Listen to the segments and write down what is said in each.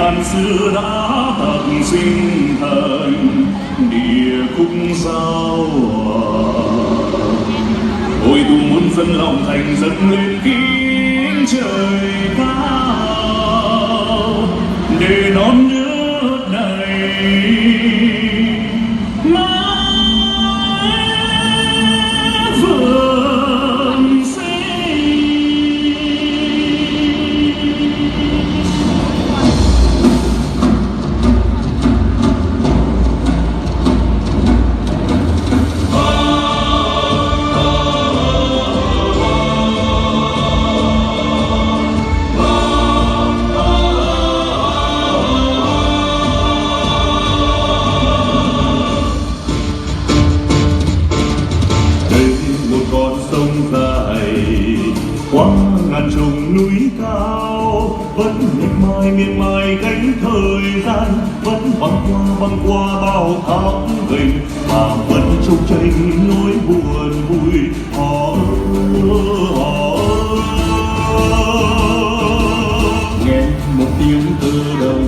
ngàn xưa đã từng sinh thành địa khúc sao hòa. Ôi tung muốn dân lòng thành dâng lên kính trời cao để non nước này mãi vườn sinh. Qua ngàn trùng núi cao vẫn miệt mài gánh thời gian, vẫn băng qua bao thác gành mà vẫn trông tranh nỗi buồn vui. Nghe một tiếng từ đồng,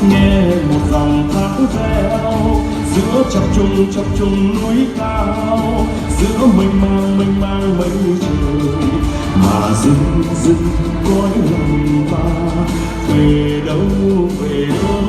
nghe một dòng thác reo giữa chập trùng núi cao, giữa mênh mang mây trời mà dưng cõi lòng ta về đâu về đâu.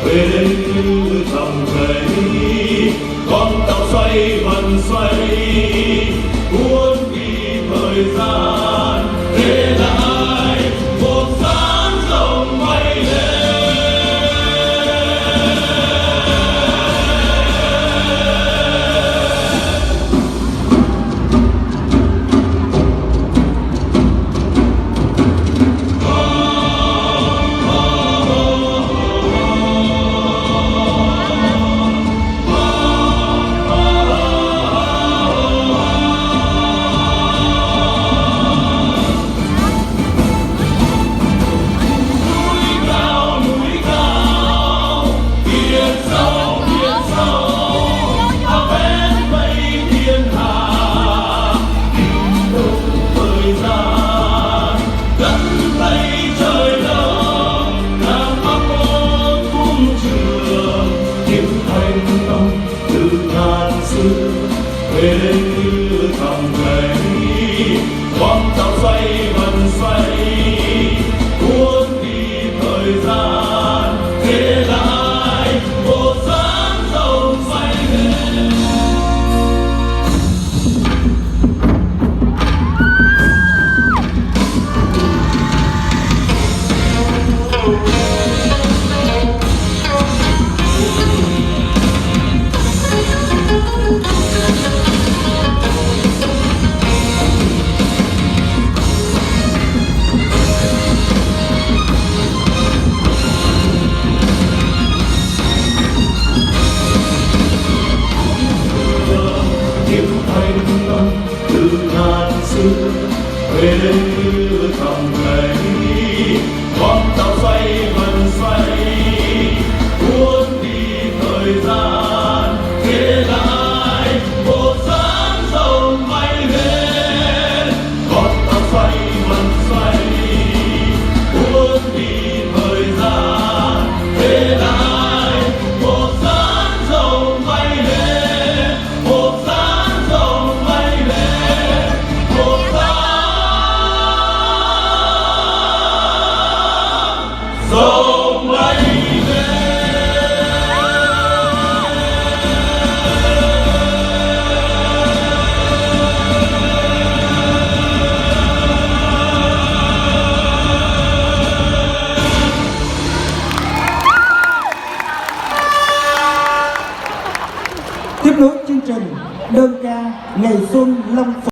Về đây như dòng chảy, con tàu xoay vần xoay cuốn đi thời gian, để lại một dáng rồng bay lên. Về đây như dòng chảy, con tàu xoay vần xoay cuốn đi thời gian, để lại một dáng rồng bay lên. Về đây như dòng chảy, con tàu xoay vần xoay cuốn đi thời gian, để lại một dáng rồng bay lên. Con tàu xoay vần xoay cuốn đi thời gian, để lại một dáng rồng bay lên, một dáng rồng bay lên, một dáng rồng bay lên. Tiếp nối chương trình đơn ca Ngày Xuân Long Phụng.